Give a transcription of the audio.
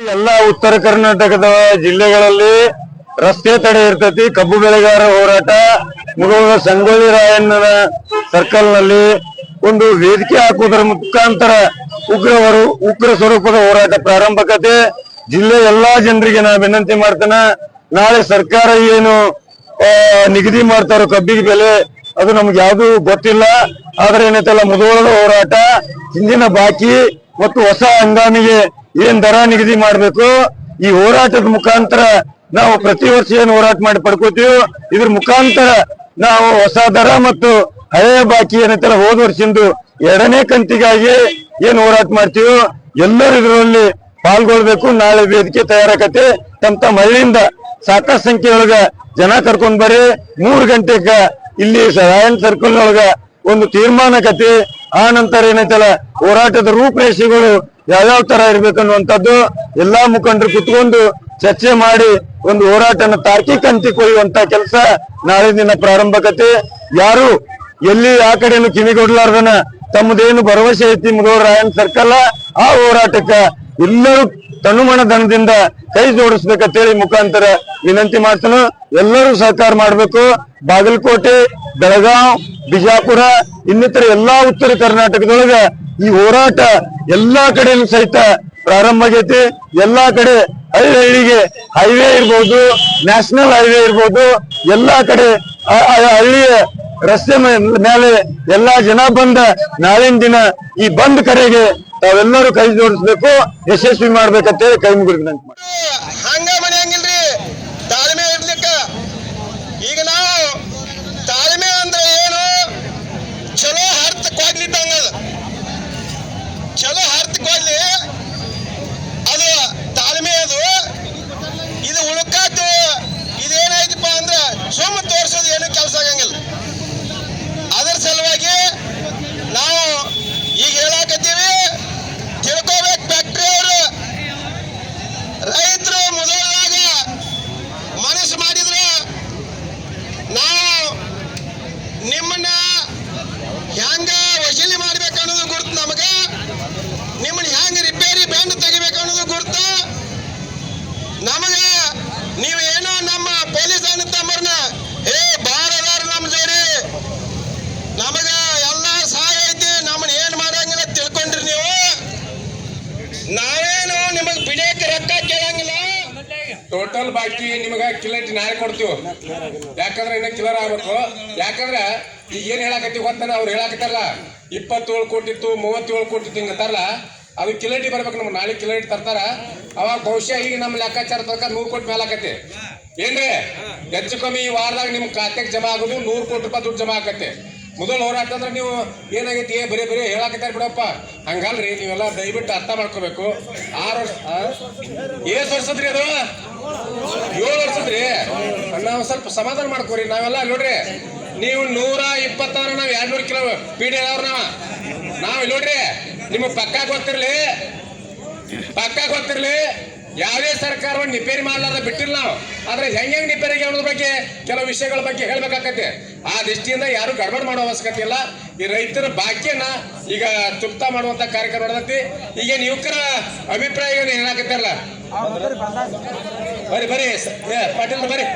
ಎಲ್ಲ ಉತ್ತರ ಕರ್ನಾಟಕದ ಜಿಲ್ಲೆಗಳಲ್ಲಿ ರಸ್ತೆ ತಡೆ ಇರ್ತೈತಿ. ಕಬ್ಬು ಬೆಳೆಗಾರ ಹೋರಾಟ ಮುಗೋಳ ಸಂಗೊಳ್ಳಿ ರಾಯಣ್ಣನ ಸರ್ಕಲ್ ನಲ್ಲಿ ಒಂದು ವೇದಿಕೆ ಹಾಕುವುದರ ಮುಖಾಂತರ ಉಗ್ರ ಸ್ವರೂಪದ ಹೋರಾಟ ಪ್ರಾರಂಭಕತೆ. ಜಿಲ್ಲೆ ಎಲ್ಲಾ ಜನರಿಗೆ ನಾ ವಿನಂತಿ ಮಾಡ್ತೇನೆ, ನಾಳೆ ಸರ್ಕಾರ ಏನು ನಿಗದಿ ಮಾಡ್ತಾರೋ ಕಬ್ಬಿಗೆ ಬೆಲೆ ಅದು ನಮ್ಗೆ ಯಾವ್ದು ಗೊತ್ತಿಲ್ಲ. ಆದ್ರೆ ಏನೈತಲ್ಲ ಮುಧೋಳದ ಹೋರಾಟ ಹಿಂದಿನ ಬಾಕಿ ಮತ್ತು ಹೊಸ ಹಂಗಾಮಿಗೆ ಏನ್ ದರ ನಿಗದಿ ಮಾಡ್ಬೇಕು, ಈ ಹೋರಾಟದ ಮುಖಾಂತರ ನಾವು ಪ್ರತಿ ವರ್ಷ ಏನ್ ಹೋರಾಟ ಮಾಡಿ ಪಡ್ಕೋತೀವಿ, ಇದ್ರ ಮುಖಾಂತರ ನಾವು ಹೊಸ ದರ ಮತ್ತು ಹಳೆಯ ಬಾಕಿ ಏನೈತಲ್ಲ ಹೋದ ವರ್ಷದಿಂದ 2ನೇ ಕಂತಿಗಾಗಿ ಏನ್ ಹೋರಾಟ ಮಾಡ್ತೀವಿ, ಎಲ್ಲರೂ ಇದರಲ್ಲಿ ಪಾಲ್ಗೊಳ್ಬೇಕು. ನಾಳೆ ವೇದಿಕೆ ತಯಾರಾಕತೆ. ತಮ್ಮ ಹಳ್ಳಿಯಿಂದ ಸಾಕಷ್ಟು ಸಂಖ್ಯೆಯೊಳಗ ಜನ ಕರ್ಕೊಂಡ್ ಬರ್ರಿ. 3 ಗಂಟೆಗ ಇಲ್ಲಿ ರಾಯನ್ ಸರ್ಕಲ್ ಒಳಗ ಒಂದು ತೀರ್ಮಾನಕತೆ. ಆ ನಂತರ ಏನೈತಲ್ಲ ಹೋರಾಟದ ರೂಪರೇಷೆಗಳು ಯಾವ್ಯಾವ ತರ ಇರ್ಬೇಕನ್ನುವಂಥದ್ದು ಎಲ್ಲಾ ಮುಖಂಡರು ಕುತ್ಕೊಂಡು ಚರ್ಚೆ ಮಾಡಿ ಒಂದು ಹೋರಾಟನ ತಾರ್ಕಿಕ ಅಂತ್ಯ ಕೊಯ್ಯುವಂತ ಕೆಲಸ ನಾಳೆ ದಿನ ಪ್ರಾರಂಭಕತೆ. ಯಾರು ಎಲ್ಲಿ ಆ ಕಡೆನು ಕಿವಿಗೊಡ್ಲಾರ್ದನ ತಮ್ಮದೇನು ಭರವಸೆ ಐತಿ ಮುಧೋಳ ರಾಯನ್ ಸರ್ಕಲ್ ಆ ಹೋರಾಟಕ್ಕ ಎಲ್ಲರೂ ತನುಮನ ಧನದಿಂದ ಕೈ ಜೋಡಿಸ್ಬೇಕಂತೇಳಿ ಮುಖಾಂತರ ವಿನಂತಿ ಮಾಡ್ತಾನೆ. ಎಲ್ಲರೂ ಸಹಕಾರ ಮಾಡ್ಬೇಕು. ಬಾಗಲಕೋಟೆ, ಬೆಳಗಾವ್, ಬಿಜಾಪುರ ಇನ್ನಿತರ ಎಲ್ಲಾ ಉತ್ತರ ಕರ್ನಾಟಕದೊಳಗ ಈ ಹೋರಾಟ ಎಲ್ಲಾ ಕಡೆನೂ ಸಹಿತ ಪ್ರಾರಂಭ ಆಗೈತಿ. ಎಲ್ಲಾ ಕಡೆ ಹಳ್ಳಿಗೆ ಹೈವೇ ಇರ್ಬೋದು, ನ್ಯಾಷನಲ್ ಹೈವೇ ಇರ್ಬೋದು, ಎಲ್ಲಾ ಕಡೆ ಹಳ್ಳಿಯ ರಸ್ತೆ ಮೇಲೆ ಎಲ್ಲಾ ಜನ ಬಂದ ನಾಳಿನ ದಿನ ಈ ಬಂದ್ ಕರೆಗೆ ತಾವೆಲ್ಲರೂ ಕೈ ಜೋಡಿಸ್ಬೇಕು, ಯಶಸ್ವಿ ಮಾಡ್ಬೇಕಂತೇಳಿ ಕೈ ಮುಗಿದ ಹಂಗ ಮನೆ ಹಂಗಿಲ್ರಿ. ತಾಳ್ಮೆ ಇರ್ಲಿಕ್ಕ ಈಗ ನಾವು ತಾಳ್ಮೆ ಅಂದ್ರೆ ಏನು, ಚಲೋ ಅರ್ಥ ಕೊಡ್ಲಿದ್ದಂಗ ಚಲೋ ಅರ್ಥ ಕೊಡ್ಲಿ ಅದು ತಾಳ್ಮೆ. ಅದು ಇದು ಉಳ್ಕಾತು ಇದೇನಾಯ್ತಪ್ಪ ಅಂದ್ರೆ ಸುಮ್ಮ ತೋರ್ಸೋದು ಏನು ಕೆಲಸ ಆಗಂಗಿಲ್ಲ. ಅದರ ಸಲುವಾಗಿ ನಾವು ಈಗ ಹೇಳಾಕತ್ತೀವಿ, ತಿಳ್ಕೋಬೇಕು. ಫ್ಯಾಕ್ಟ್ರಿ ಅವರು ರೈತರು ಮೊದಲಾಗ ಮನಸ್ಸು ಮಾಡಿದ್ರೆ ನಾವು ನಿಮ್ಮನ್ನ ಹೆಂಗ ವಸೂಲಿ ಮಾಡ್ಬೇಕು ಅನ್ನೋದು ಗುರ್ತು ನಮಗ, ನಿಮ್ಮನ್ನ ಹೆಂಗ ರಿಪೇರಿ ಬ್ಯಾಂಡ್ ತೆಗಿಬೇಕು ಅನ್ನೋದು ಗುರ್ತು ನಮಗ. ನೀವು ಏನೋ ನಮ್ಮ ಪೊಲೀಸ್ ಅಣ್ಣ ತಮ್ಮರ್ನ ಬಾರದಾರ ನಮ್ಮ ಜೋಡಿ ನಮಗ ಎಲ್ಲ ಸಹಾಯ ಐತಿ, ನಮ್ಮನ್ನ ಏನ್ ಮಾಡಂಗಿಲ್ಲ ತಿಳ್ಕೊಂಡ್ರಿ ನೀವು. ನಾವೇನು ನಿಮಗ್ ಬಿಡಕ್ಕೆ ರೊಕ್ಕ ಕೇಳಂಗಿಲ್ಲ. ಟೋಟಲ್ ಬಾಕಿ ನಿಮಗ ಕಿಲರ್ ನಾಳೆ ಕೊಡ್ತೀವಿ. ಯಾಕಂದ್ರೆ ಇನ್ನ ಕಿಲರ್ ಆಗ್ಬೇಕು. ಯಾಕಂದ್ರೆ ಈಗ ಏನ್ ಹೇಳಾಕತ್ತೀವಿ ಗೊತ್ತಾನ, ಅವ್ರು ಹೇಳಾಕತ್ತಾರಲ್ಲ 27 ಕೋಟಿ ಇತ್ತು 37 ಕೋಟಿ ಇತ್ತು ಹಿಂಗತ್ತಾರಲ್ಲ, ಅದು ಕಿಲಟಿ ಬರ್ಬೇಕು. ನಮ್ಗೆ ನಾಳೆ ಕಿಲಟಿ ತರ್ತಾರ. ಅವಾಗ ಬಹುಶಃ ಈಗ ನಮ್ಮ ಲೆಕ್ಕಾಚಾರ ತನಕ 100 ಕೋಟಿ ಮೇಲೆ ಆಕತ್ತೆ ಏನ್ರಿ. ಹೆಚ್ಚು ಕಮ್ಮಿ ಈ ವಾರದಾಗ ನಿಮ್ ಖಾತೆಗೆ ಜಮಾ ಆಗೋದು 100 ಕೋಟಿ ರೂಪಾಯಿ ದುಡ್ಡು ಜಮಾ ಆಕತ್ತೆ. ಮೊದಲು ಹೋರಾಟ ಅಂದ್ರೆ ನೀವು ಏನಾಗೈತಿ ಬರೀ ಹೇಳಾಕತ್ತಾರ ಬಿಡಪ್ಪ, ಹಂಗಲ್ರಿ. ನೀವೆಲ್ಲ ದಯವಿಟ್ಟು ಅರ್ಥ ಮಾಡ್ಕೋಬೇಕು. 6 ವರ್ಷ ಎಷ್ಟು ವರ್ಷದ್ರಿ ಅದು? 7 ವರ್ಷದ್ರಿ. ನಾವು ಸ್ವಲ್ಪ ಸಮಾಧಾನ ಮಾಡ್ಕೋರಿ. ನಾವೆಲ್ಲ ನೋಡ್ರಿ, ನೀವು 126 ನಾವ್ 200 ಕಿಲೋ ಪೀಡಿ ಅವ್ರ ನಾವ್ ನೋಡ್ರಿ, ನಿಮಗ್ ಪಕ್ಕಾ ಗೊತ್ತಿರ್ಲಿ ಯಾವುದೇ ಸರ್ಕಾರವನ್ನು ರಿಪೇರಿ ಮಾಡ್ಲಾರ್ದ ಬಿಟ್ಟಿಲ್ಲ ನಾವು. ಆದ್ರೆ ಹೆಂಗ್ ರಿಪೇರಿಗೆ ಅನ್ನೋದ್ರ ಬಗ್ಗೆ ಕೆಲವು ವಿಷಯಗಳ ಬಗ್ಗೆ ಹೇಳ್ಬೇಕಾಗತ್ತೆ. ಆ ದೃಷ್ಟಿಯಿಂದ ಯಾರು ಗಡ್ಬಡ್ ಮಾಡೋ ಅವಶ್ಯಕತೆ ಇಲ್ಲ. ಈ ರೈತರ ಬಾಕಿಯನ್ನ ಈಗ ಚುಕ್ತಾ ಮಾಡುವಂತ ಕಾರ್ಯಕ್ರಮ ನಡೆದೈತಿ. ಈಗ ಯುವಕರ ಅಭಿಪ್ರಾಯ ಹೇಳಾಕತ್ತಾರಲ್ಲ, ಬರ್ರಿ ಪಾಟೀಲ್ ಬರ್ರಿ.